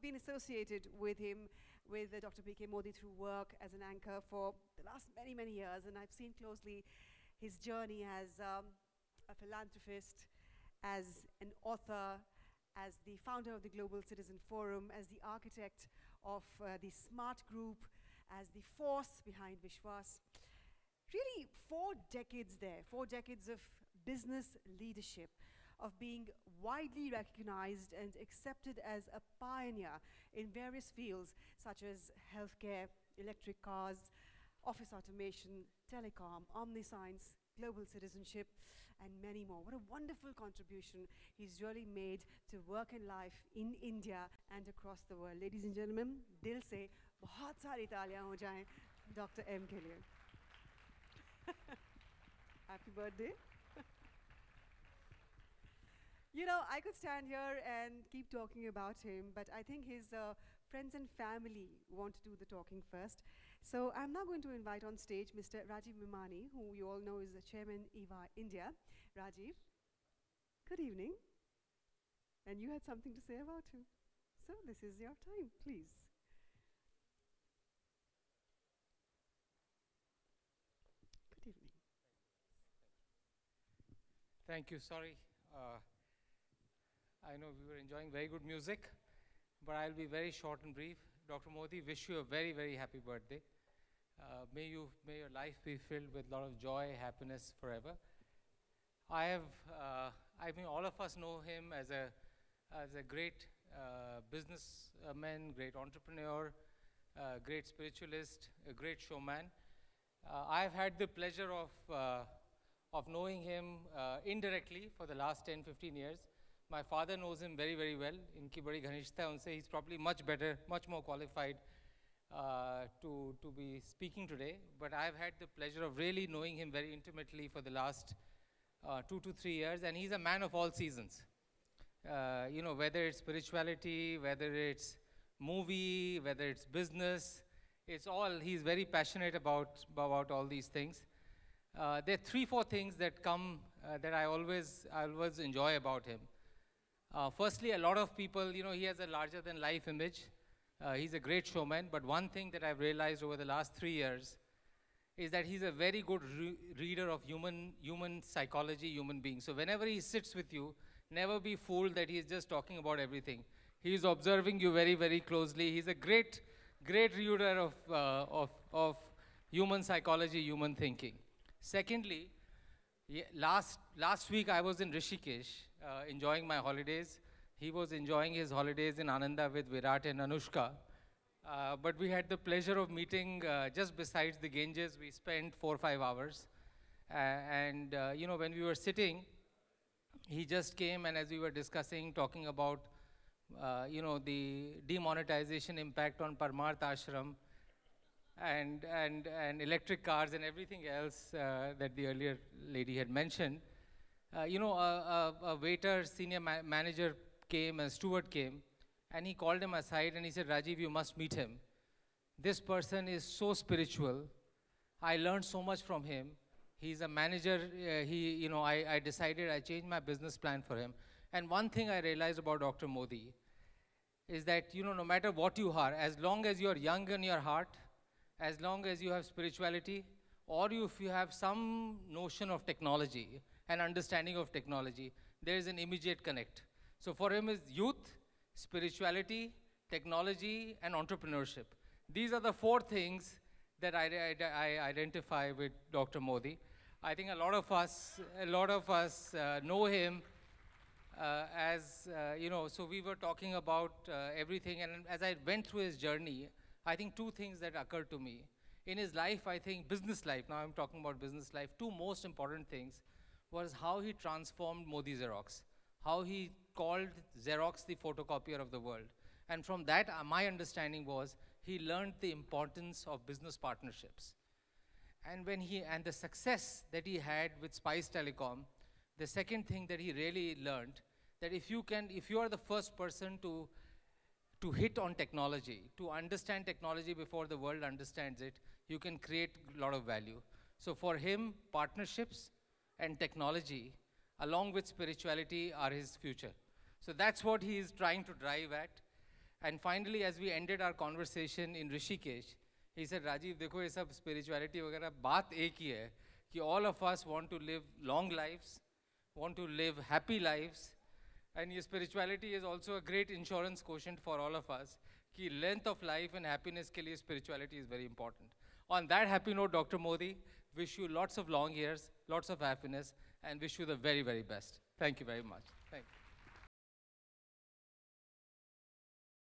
been associated with him, with Dr. P.K. Modi through work as an anchor for the last many, many years, and I've seen closely his journey as a philanthropist, as an author, as the founder of the Global Citizen Forum, as the architect of the Smart Group, as the force behind Vishwas. Really 4 decades there, 4 decades of business leadership, of being widely recognized and accepted as a pioneer in various fields such as healthcare, electric cars, office automation, telecom, omniscience, global citizenship, and many more. What a wonderful contribution he's really made to work and life in India and across the world. Ladies and gentlemen, दिल से बहुत सारी तालियां हो जाएं Dr. M के लिए. Happy birthday. You know, I could stand here and keep talking about him, but I think his friends and family want to do the talking first. So I'm now going to invite on stage Mr. Rajiv Memani, who you all know is the chairman EVA India. Rajiv, good evening. And you had something to say about him. So this is your time, please. Good evening. Thank you. Sorry. I know we were enjoying very good music, but I'll be very short and brief. Dr. Modi, wish you a very, very happy birthday. May your life be filled with a lot of joy, happiness forever. I mean, all of us know him as a great businessman, great entrepreneur, great spiritualist, a great showman. I've had the pleasure of knowing him indirectly for the last 10, 15 years. My father knows him very, very well. Inki badi ghanishta unse. He's probably much better, much more qualified to be speaking today. But I've had the pleasure of really knowing him very intimately for the last 2 to 3 years. And he's a man of all seasons. You know, whether it's spirituality, whether it's movie, whether it's business, it's all, he's very passionate about all these things. There are 3, 4 things that come that I always enjoy about him. Firstly, a lot of people, you know, he has a larger than life image. He's a great showman, but one thing that I've realized over the last 3 years is that he's a very good reader of human psychology, human beings. So whenever he sits with you, never be fooled that he's just talking about everything. He's observing you very, very closely. He's a great reader of human psychology, human thinking. Secondly, last week I was in Rishikesh enjoying my holidays. He was enjoying his holidays in Ananda with Virat and Anushka. But we had the pleasure of meeting just besides the Ganges. We spent 4 or 5 hours. You know, when we were sitting, he just came, and as we were discussing, talking about, you know, the demonetization impact on Parmarth Ashram, and electric cars and everything else that the earlier lady had mentioned. You know, a waiter, senior manager came, a steward came, and he called him aside and he said, Rajiv, you must meet him. This person is so spiritual. I learned so much from him. He's a manager. You know, I decided, I changed my business plan for him. And one thing I realized about Dr. Modi is that, you know, no matter what you are, as long as you're young in your heart, as long as you have spirituality, or if you have some notion of technology and understanding of technology, there is an immediate connect. So for him is youth, spirituality, technology, and entrepreneurship. These are the 4 things that I identify with Dr. Modi. I think a lot of us know him as, you know, so we were talking about everything, and as I went through his journey, I think 2 things that occurred to me. In his life, I think business life, now I'm talking about business life, 2 most important things was how he transformed Modi Xerox, how he called Xerox the photocopier of the world. And from that, my understanding was he learned the importance of business partnerships. And and the success that he had with Spice Telecom, the second thing that he really learned, that if you are the first person to hit on technology, to understand technology before the world understands it, you can create a lot of value. So for him, partnerships and technology, along with spirituality, are his future. So that's what he is trying to drive at. And finally, as we ended our conversation in Rishikesh, he said, Rajiv, देखो ये सब spirituality वगैरह बात एक ही है कि all of us want to live long lives, want to live happy lives, and your spirituality is also a great insurance quotient for all of us. कि length of life and happiness के लिए spirituality is very important. On that happy note, Dr. Modi, wish you lots of long years, lots of happiness, and wish you the very, very best. Thank you very much. Thank you.